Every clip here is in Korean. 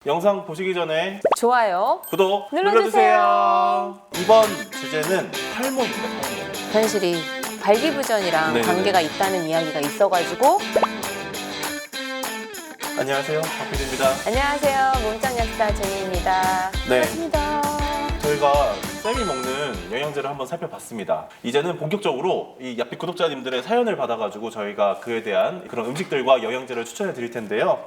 영상 보시기 전에 좋아요, 구독 눌러주세요. 이번 주제는 탈모입니다. 탈모. 현실이 발기부전이랑 네네네. 관계가 있다는 이야기가 있어가지고. 안녕하세요, 박PD입니다. 안녕하세요, 몸짱 약사 제니입니다. 네. 반갑습니다. 저희가 쌤이 먹는 영양제를 한번 살펴봤습니다. 이제는 본격적으로 이 야피 구독자님들의 사연을 받아가지고 저희가 그에 대한 그런 음식들과 영양제를 추천해 드릴 텐데요.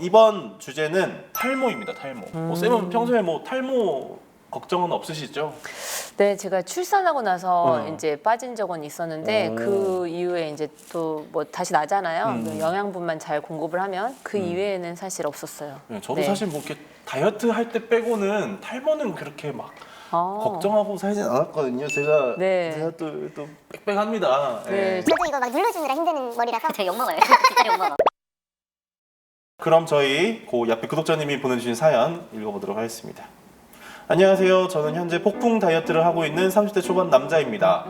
이번 주제는 탈모입니다. 탈모. 쌤은 평소에 뭐 탈모 걱정은 없으시죠? 네, 제가 출산하고 나서 어. 이제 빠진 적은 있었는데 오. 그 이후에 이제 또 뭐 다시 나잖아요. 그 영양분만 잘 공급을 하면 그 이외에는 사실 없었어요. 네, 저도 네. 사실 뭐 이렇게 다이어트 할 때 빼고는 탈모는 그렇게 막 걱정하고 살진 않았거든요. 네. 제가 또 빽빽합니다. 네. 저도 이거 막 눌러주느라 힘드는 머리라서 되게 욕먹어요. 진짜 욕먹어. 그럼 저희 고 야피 구독자님이 보내주신 사연 읽어보도록 하겠습니다. 안녕하세요. 저는 현재 폭풍 다이어트를 하고 있는 30대 초반 남자입니다.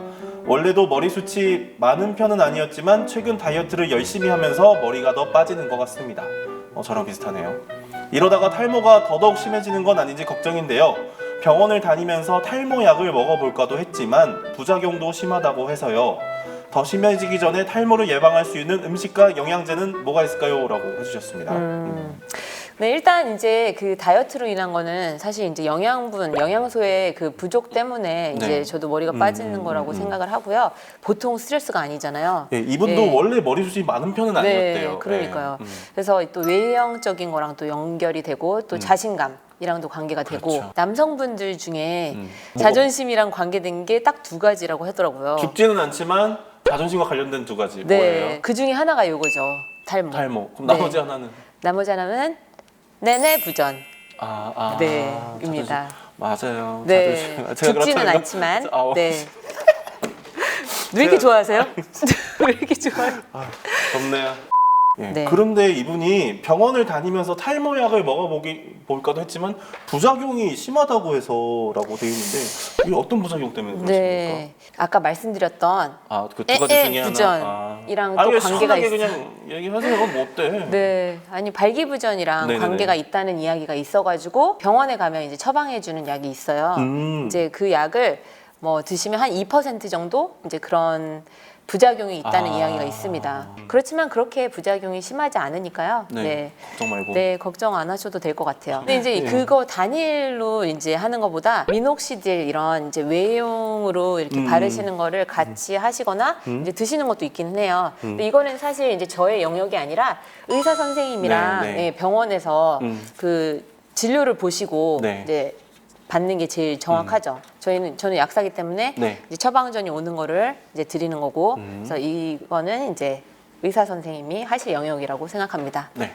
원래도 머리숱이 많은 편은 아니었지만 최근 다이어트를 열심히 하면서 머리가 더 빠지는 것 같습니다. 저랑 비슷하네요. 이러다가 탈모가 더더욱 심해지는 건 아닌지 걱정인데요. 병원을 다니면서 탈모약을 먹어볼까도 했지만 부작용도 심하다고 해서요. 더 심해지기 전에 탈모를 예방할 수 있는 음식과 영양제는 뭐가 있을까요? 라고 해주셨습니다. 네, 일단 이제 그 다이어트로 인한 거는 사실 이제 영양분, 영양소의 그 부족 때문에 이제 네. 저도 머리가 빠지는 거라고 생각을 하고요. 보통 스트레스가 아니잖아요. 네, 이분도 네. 원래 머리숱이 많은 편은 아니었대요. 네, 그러니까요. 네. 그래서 또 외형적인 거랑 또 연결이 되고 또 자신감이랑도 관계가 되고 그렇죠. 남성분들 중에 뭐- 자존심이랑 관계된 게 딱 두 가지라고 하더라고요. 죽지는 않지만 자존심과 관련된 두 가지 네, 뭐예요? 그 중에 하나가 요거죠. 탈모. 탈모. 그럼 네. 나머지 하나는? 나머지 하나는 내내 부전. 네, 자존심. 입니다. 맞아요. 네, 자존심. 제가 죽지는 그렇다면- 않지만. 아우. 네. 왜 이렇게 좋아하세요? 왜 이렇게 좋아요? 덥네요. 예, 네. 그런데 이분이 병원을 다니면서 탈모약을 먹어볼까도 했지만 부작용이 심하다고 해서라고 돼 있는데 이게 어떤 부작용 때문에 그러십니까? 네, 아까 말씀드렸던 그 두 가지 중에 부전이랑 하나. 또 왜 관계가 시원하게 있어요. 그냥 얘기하세요. 뭐 어때? 네, 아니 발기부전이랑 네네네. 관계가 있다는 이야기가 있어가지고 병원에 가면 이제 처방해주는 약이 있어요. 이제 그 약을 뭐 드시면 한 2% 정도 이제 그런 부작용이 있다는 이야기가 있습니다. 그렇지만 그렇게 부작용이 심하지 않으니까요. 네, 걱정 말고. 네, 걱정 안 하셔도 될 것 같아요. 근데 이제 네. 그거 단일로 이제 하는 것보다 미녹시딜 이런 이제 외용으로 이렇게 바르시는 거를 같이 하시거나 이제 드시는 것도 있기는 해요. 근데 이거는 사실 이제 저의 영역이 아니라 의사 선생님이랑 네, 네. 예, 병원에서 그 진료를 보시고 네. 이제 받는 게 제일 정확하죠. 저는 약사기 때문에 네. 이제 처방전이 오는 거를 이제 드리는 거고, 그래서 이거는 이제 의사 선생님이 하실 영역이라고 생각합니다. 네.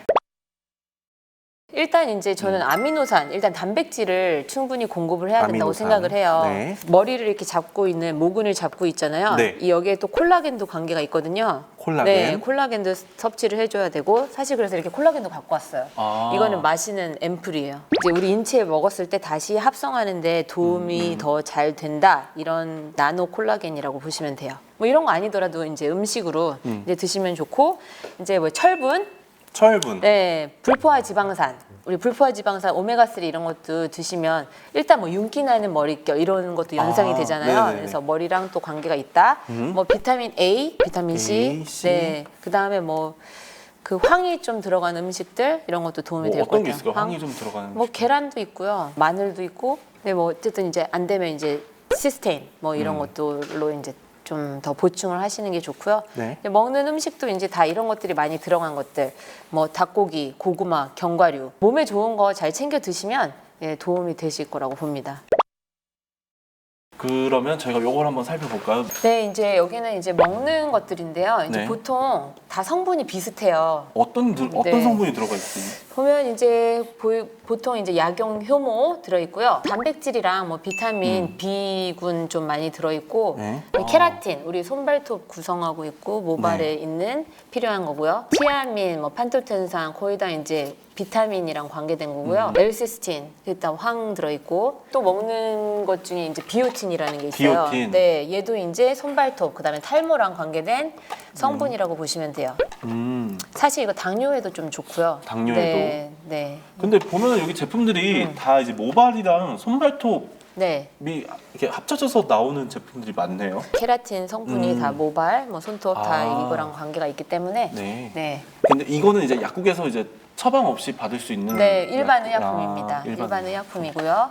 일단 이제 저는 아미노산, 일단 단백질을 충분히 공급을 해야 된다고 아미노산. 생각을 해요. 네. 머리를 이렇게 잡고 있는 모근을 잡고 있잖아요. 네. 이 여기에 또 콜라겐도 관계가 있거든요. 콜라겐? 네, 콜라겐도 섭취를 해줘야 되고 사실 그래서 이렇게 콜라겐도 갖고 왔어요. 이거는 마시는 앰플이에요. 이제 우리 인체에 먹었을 때 다시 합성하는데 도움이 더 잘 된다 이런 나노 콜라겐이라고 보시면 돼요. 뭐 이런 거 아니더라도 이제 음식으로 이제 드시면 좋고 이제 뭐 철분 철분. 네, 불포화 지방산. 우리 불포화 지방산 오메가3 이런 것도 드시면 일단 뭐 윤기 나는 머릿결 이런 것도 연상이 되잖아요. 네네네. 그래서 머리랑 또 관계가 있다. 뭐 비타민 A, 비타민 C. A, C. 네. 그다음에 뭐 그 황이 좀 들어간 음식들 이런 것도 도움이 될 것 어떤 게 같아요. 있을까요? 황이 좀 들어가는. 뭐 계란도 있고요. 마늘도 있고. 네, 뭐 어쨌든 이제 안 되면 이제 시스테인 뭐 이런 것들로 이제 좀 더 보충을 하시는 게 좋고요. 네. 먹는 음식도 이제 다 이런 것들이 많이 들어간 것들, 뭐 닭고기, 고구마, 견과류, 몸에 좋은 거 잘 챙겨 드시면 예, 도움이 되실 거라고 봅니다. 그러면 저희가 요걸 한번 살펴볼까요? 네, 이제 여기는 이제 먹는 것들인데요. 이제 네. 보통 다 성분이 비슷해요. 어떤 네. 성분이 들어가 있어요? 보면 이제 보통 이제 약용 효모 들어있고요. 단백질이랑 뭐 비타민, B군 좀 많이 들어있고, 네. 케라틴 우리 손발톱 구성하고 있고 모발에 네. 있는 필요한 거고요. 티아민, 뭐 판토텐산 거의 다 이제 비타민이랑 관계된 거고요. 엘시스틴 일단 황 들어있고 또 먹는 것 중에 이제 비오틴이라는 게 있어요. 비오틴. 네, 얘도 이제 손발톱 그다음에 탈모랑 관계된 성분이라고 보시면 돼요. 사실 이거 당뇨에도 좀 좋고요. 당뇨에도? 네, 네. 근데 보면은 여기 제품들이 다 이제 모발이랑 손발톱이 네. 이렇게 합쳐져서 나오는 제품들이 많네요. 케라틴 성분이 다 모발, 뭐 손톱 다 아. 이거랑 관계가 있기 때문에 네. 네. 근데 이거는 이제 약국에서 이제 처방 없이 받을 수 있는 네, 일반 약- 의약품입니다. 아, 일반 의약품이고요.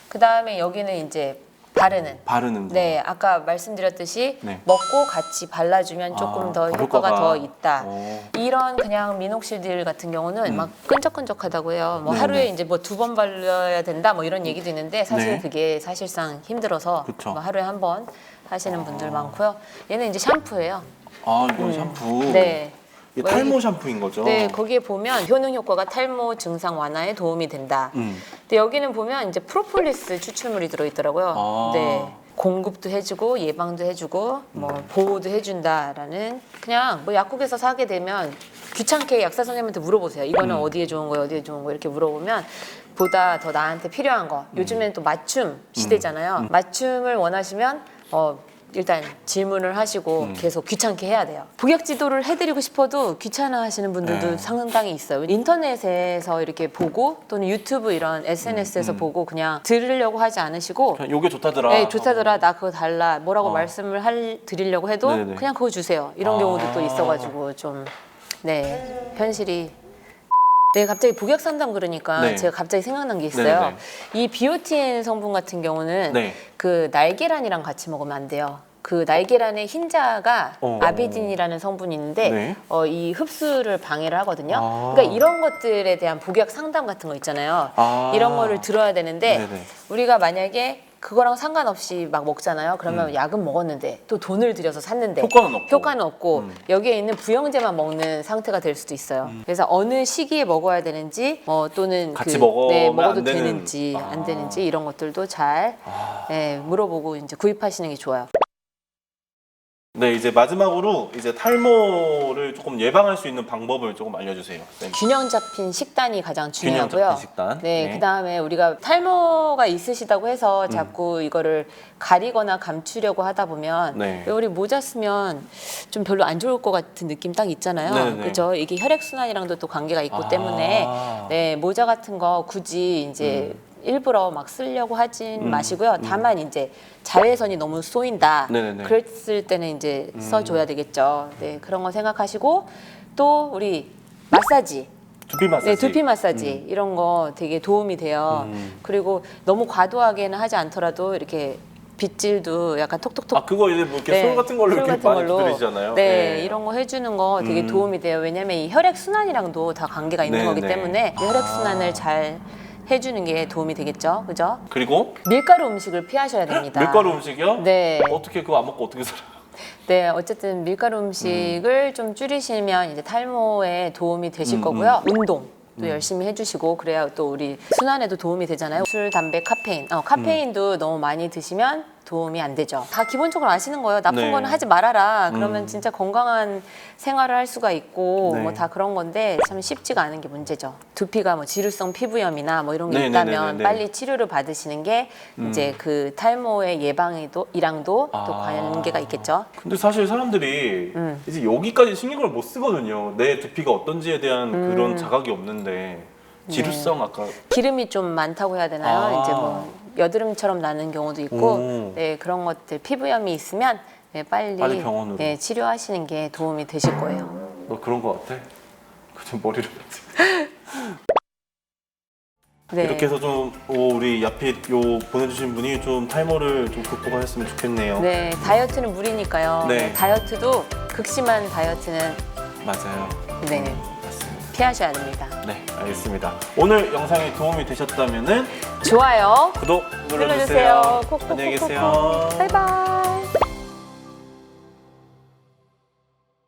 그 다음에 여기는 이제 바르는 거. 네. 아까 말씀드렸듯이 네. 먹고 같이 발라주면 조금 더 효과가 더 있다. 이런 그냥 미녹실들 같은 경우는 막 끈적끈적하다고 해요. 뭐 네네. 하루에 이제 뭐 2번 발라야 된다 뭐 이런 얘기도 있는데 사실 네. 그게 사실상 힘들어서 그쵸. 뭐 하루에 한 번 하시는 분들 많고요. 얘는 이제 샴푸예요. 아, 이건 샴푸. 네. 이게 뭐 탈모 샴푸인 거죠? 네, 거기에 보면 효능 효과가 탈모 증상 완화에 도움이 된다. 근데 여기는 보면 이제 프로폴리스 추출물이 들어있더라고요. 아. 네. 공급도 해주고 예방도 해주고 뭐 보호도 해준다라는 그냥 뭐 약국에서 사게 되면 귀찮게 약사 선생님한테 물어보세요. 이거는 어디에 좋은 거예요, 어디에 좋은 거예요 이렇게 물어보면 보다 더 나한테 필요한 거. 요즘에는 또 맞춤 시대잖아요. 맞춤을 원하시면 일단 질문을 하시고 계속 귀찮게 해야 돼요. 복약 지도를 해드리고 싶어도 귀찮아 하시는 분들도 네. 상당히 있어요. 인터넷에서 이렇게 보고 또는 유튜브 이런 SNS에서 보고 그냥 들으려고 하지 않으시고 그냥 요게 좋다더라. 네, 좋다더라. 나 그거 달라. 뭐라고 말씀을 드리려고 해도 네네네. 그냥 그거 주세요. 이런 경우도 또 있어가지고 좀 네, 현실이 네, 갑자기 복약 상담 그러니까 네. 제가 갑자기 생각난 게 있어요. 네네. 이 비오틴 성분 같은 경우는 네. 그 날계란이랑 같이 먹으면 안 돼요. 그 날계란의 흰자가 아비딘이라는 성분이 있는데 네. 이 흡수를 방해를 하거든요. 아. 그러니까 이런 것들에 대한 복약 상담 같은 거 있잖아요. 아. 이런 거를 들어야 되는데 네네. 우리가 만약에 그거랑 상관없이 막 먹잖아요. 그러면 약은 먹었는데 또 돈을 들여서 샀는데 효과는 없고. 여기에 있는 부영제만 먹는 상태가 될 수도 있어요. 그래서 어느 시기에 먹어야 되는지 또는 같이 먹으면 네, 먹어도 안 되는- 되는지 안 되는지 이런 것들도 잘 물어보고 이제 구입하시는 게 좋아요. 네, 이제 마지막으로 이제 탈모를 조금 예방할 수 있는 방법을 조금 알려주세요. 네. 균형 잡힌 식단이 가장 균형 중요하고요. 잡힌 식단. 네, 네. 그다음에 우리가 탈모가 있으시다고 해서 자꾸 이거를 가리거나 감추려고 하다 보면 네. 왜 우리 모자 쓰면 좀 별로 안 좋을 것 같은 느낌 딱 있잖아요. 네네. 그렇죠? 이게 혈액 순환이랑도 또 관계가 있고 아. 때문에 네, 모자 같은 거 굳이 이제 일부러 막 쓰려고 하진 마시고요. 다만 이제 자외선이 너무 쏘인다. 네네네. 그랬을 때는 이제 써줘야 되겠죠. 네, 그런 거 생각하시고 또 우리 마사지. 두피 마사지. 네, 두피 마사지 이런 거 되게 도움이 돼요. 그리고 너무 과도하게는 하지 않더라도 이렇게 빗질도 약간 톡톡톡. 아, 그거 이제 뭐 이렇게 솔 같은 걸로 솔 이렇게 같은 많이 두드리잖아요. 네, 이런 거 해주는 거 되게 도움이 돼요. 왜냐면 이 혈액 순환이랑도 다 관계가 있는 거기 네네. 때문에 이 혈액 순환을 잘 해주는 게 도움이 되겠죠, 그죠? 그리고 밀가루 음식을 피하셔야 됩니다. 밀가루 음식이요? 네. 어떻게 그거 안 먹고 어떻게 살아요? 네, 어쨌든 밀가루 음식을 좀 줄이시면 이제 탈모에 도움이 되실 거고요. 운동. 또 열심히 해주시고 그래야 또 우리 순환에도 도움이 되잖아요. 술, 담배, 카페인. 카페인도 너무 많이 드시면 도움이 안 되죠. 다 기본적으로 아시는 거예요. 나쁜 네. 거는 하지 말아라. 그러면 진짜 건강한 생활을 할 수가 있고 네. 뭐 다 그런 건데 참 쉽지가 않은 게 문제죠. 두피가 뭐 지루성 피부염이나 뭐 이런 게 네, 있다면 네. 빨리 치료를 받으시는 게 이제 그 탈모의 예방이랑도 또 관계가 있겠죠. 근데 사실 사람들이 이제 여기까지 신경을 못 쓰거든요. 내 두피가 어떤지에 대한 그런 자각이 없는데 지루성 아까 기름이 좀 많다고 해야 되나요? 아. 이제 뭐 여드름처럼 나는 경우도 있고, 오. 네, 그런 것들 피부염이 있으면 네, 빨리 병원으로. 네, 치료하시는 게 도움이 되실 거예요. 너 그런 거 같아? 그좀 머리를 네. 이렇게 해서 좀 우리 야핏 요 보내주신 분이 좀 탈모를 좀 극복하셨으면 좋겠네요. 네, 다이어트는 무리니까요. 네. 네, 다이어트도 극심한 다이어트는 맞아요. 네, 맞습니다. 피하셔야 됩니다. 네, 알겠습니다. 오늘 영상이 도움이 되셨다면은 좋아요. 구독 눌러주세요. 눌러주세요. 안녕히 계세요. 바이바이.